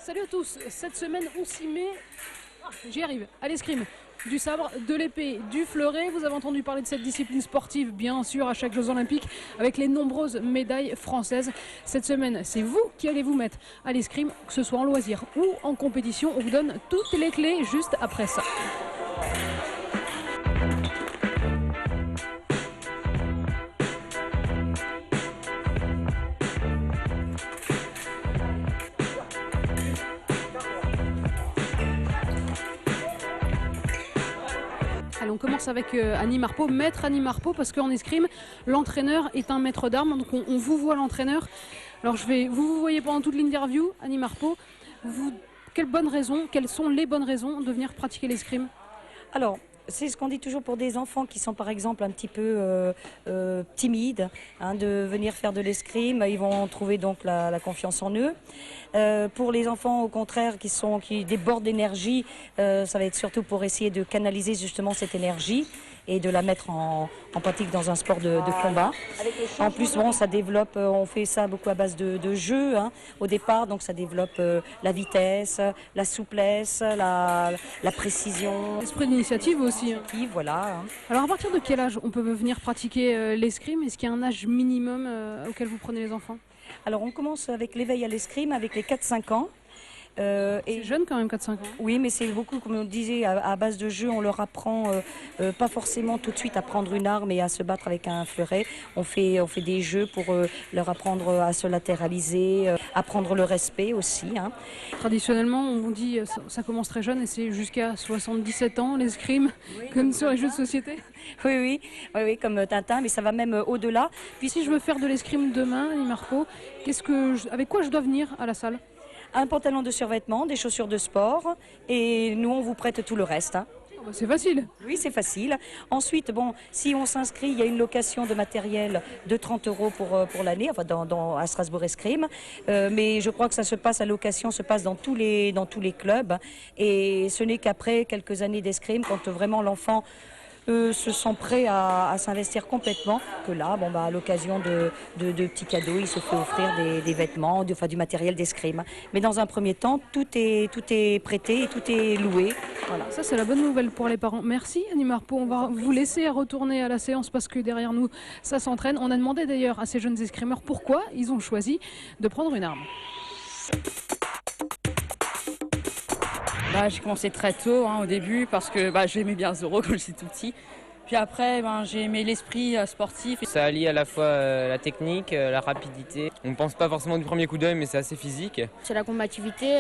Salut à tous, cette semaine on s'y met, j'y arrive, à l'escrime, du sabre, de l'épée, du fleuret. Vous avez entendu parler de cette discipline sportive bien sûr à chaque Jeux Olympiques avec les nombreuses médailles françaises. Cette semaine c'est vous qui allez vous mettre à l'escrime, que ce soit en loisir ou en compétition. On vous donne toutes les clés juste après ça. Allez, on commence avec Annie Marpeau, maître Annie Marpeau, parce qu'en escrime, l'entraîneur est un maître d'armes, donc on vous voit l'entraîneur. Alors vous voyez pendant toute l'interview, Annie Marpeau, quelles sont les bonnes raisons de venir pratiquer l'escrime? Alors, c'est ce qu'on dit toujours pour des enfants qui sont par exemple un petit peu timides, de venir faire de l'escrime. Ils vont trouver donc la confiance en eux. Pour les enfants au contraire qui débordent d'énergie, ça va être surtout pour essayer de canaliser justement cette énergie et de la mettre en pratique dans un sport de combat. En plus, bon, ça développe, on fait ça beaucoup à base de jeux au départ, donc ça développe la vitesse, la souplesse, la précision. Esprit d'initiative aussi. Voilà. Alors à partir de quel âge on peut venir pratiquer l'escrime? Est-ce qu'il y a un âge minimum auquel vous prenez les enfants? Alors on commence avec l'éveil à l'escrime avec les 4-5 ans. C'est jeune quand même, 4-5 ans. Oui, mais c'est beaucoup, comme on disait, à base de jeu, on leur apprend pas forcément tout de suite à prendre une arme et à se battre avec un fleuret. On fait des jeux pour leur apprendre à se latéraliser, apprendre le respect aussi. Traditionnellement, on dit ça commence très jeune et c'est jusqu'à 77 ans l'escrime, comme sur les jeux de société. Oui, comme Tintin, mais ça va même au-delà. Puis si je veux faire de l'escrime demain, Annie Marpeau, avec quoi je dois venir à la salle? Un pantalon de survêtement, des chaussures de sport et nous on vous prête tout le reste. C'est facile. Oui, c'est facile. Ensuite, bon, si on s'inscrit, il y a une location de matériel de 30 € pour l'année, enfin à Strasbourg Escrime. Mais je crois que ça se passe, la location se passe dans tous les clubs. Et ce n'est qu'après quelques années d'escrime, quand vraiment l'enfant se sent prêt à s'investir complètement, que là, à l'occasion de petits cadeaux, il se fait offrir des vêtements, du matériel d'escrime. Mais dans un premier temps, tout est prêté et tout est loué. Voilà. Ça, c'est la bonne nouvelle pour les parents. Merci Annie Marpeau. On va vous laisser retourner à la séance parce que derrière nous, ça s'entraîne. On a demandé d'ailleurs à ces jeunes escrimeurs pourquoi ils ont choisi de prendre une arme. J'ai commencé très tôt au début parce que j'aimais bien Zorro quand j'étais tout petit. Puis après, j'ai aimé l'esprit sportif. Ça allie à la fois la technique, la rapidité. On ne pense pas forcément du premier coup d'œil, mais c'est assez physique. C'est la combativité,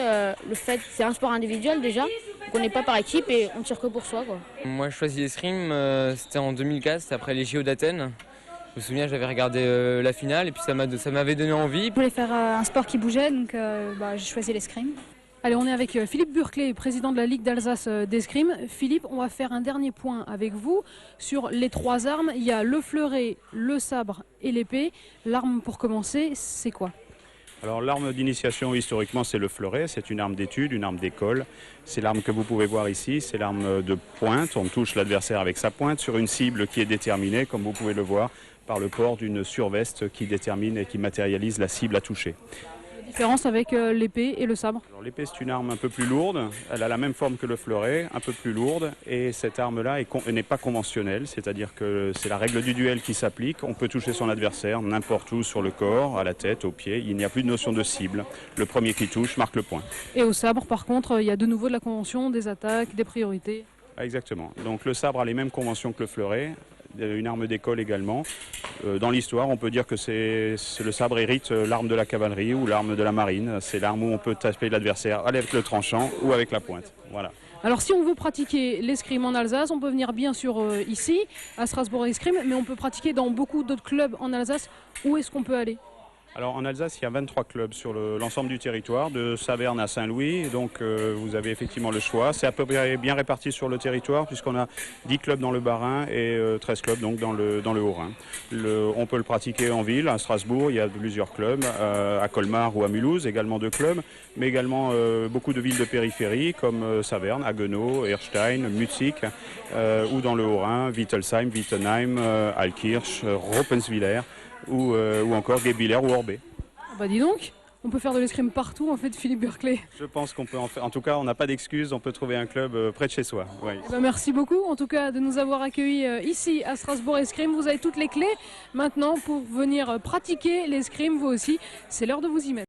le fait c'est un sport individuel déjà, donc on n'est pas par équipe et on tire que pour soi, quoi. Moi, je choisis l'escrime, c'était en 2004, c'était après les JO d'Athènes. Je me souviens, j'avais regardé la finale et puis ça m'avait donné envie. Je voulais faire un sport qui bougeait, donc j'ai choisi l'escrime. Allez, on est avec Philippe Burclay, président de la Ligue d'Alsace d'escrime. Philippe, on va faire un dernier point avec vous sur les 3 armes. Il y a le fleuret, le sabre et l'épée. L'arme pour commencer, c'est quoi? Alors l'arme d'initiation historiquement c'est le fleuret, c'est une arme d'étude, une arme d'école. C'est l'arme que vous pouvez voir ici, c'est l'arme de pointe. On touche l'adversaire avec sa pointe sur une cible qui est déterminée, comme vous pouvez le voir, par le port d'une surveste qui détermine et qui matérialise la cible à toucher. Différence avec l'épée et le sabre? L'épée c'est une arme un peu plus lourde, elle a la même forme que le fleuret, un peu plus lourde, et cette arme-là n'est pas conventionnelle, c'est-à-dire que c'est la règle du duel qui s'applique. On peut toucher son adversaire n'importe où sur le corps, à la tête, aux pieds, il n'y a plus de notion de cible. Le premier qui touche marque le point. Et au sabre par contre, il y a de nouveau de la convention, des attaques, des priorités? Exactement, donc le sabre a les mêmes conventions que le fleuret. Une arme d'école également. Dans l'histoire, on peut dire que le sabre hérite l'arme de la cavalerie ou l'arme de la marine. C'est l'arme où on peut taper l'adversaire avec le tranchant ou avec la pointe. Voilà. Alors si on veut pratiquer l'escrime en Alsace, on peut venir bien sûr ici, à Strasbourg Escrime, mais on peut pratiquer dans beaucoup d'autres clubs en Alsace. Où est-ce qu'on peut aller? Alors en Alsace, il y a 23 clubs sur l'ensemble du territoire, de Saverne à Saint-Louis, donc vous avez effectivement le choix. C'est à peu près bien réparti sur le territoire puisqu'on a 10 clubs dans le Bas-Rhin et 13 clubs donc dans le Haut-Rhin. On peut le pratiquer en ville, à Strasbourg, il y a plusieurs clubs, à Colmar ou à Mulhouse, également 2 clubs, mais également beaucoup de villes de périphérie comme Saverne, Haguenau, Erstein, Mutzig, ou dans le Haut-Rhin, Wittelsheim, Wittenheim, Altkirch, Roppenswiller, ou encore Guebwiller ou Orbay. Dis donc, On peut faire de l'escrime partout en fait, Philippe Berclay. Je pense qu'on peut en faire. En tout cas, on n'a pas d'excuses, on peut trouver un club près de chez soi. Oui. Eh ben, merci beaucoup en tout cas de nous avoir accueillis ici à Strasbourg Escrime. Vous avez toutes les clés maintenant pour venir pratiquer l'escrime vous aussi. C'est l'heure de vous y mettre.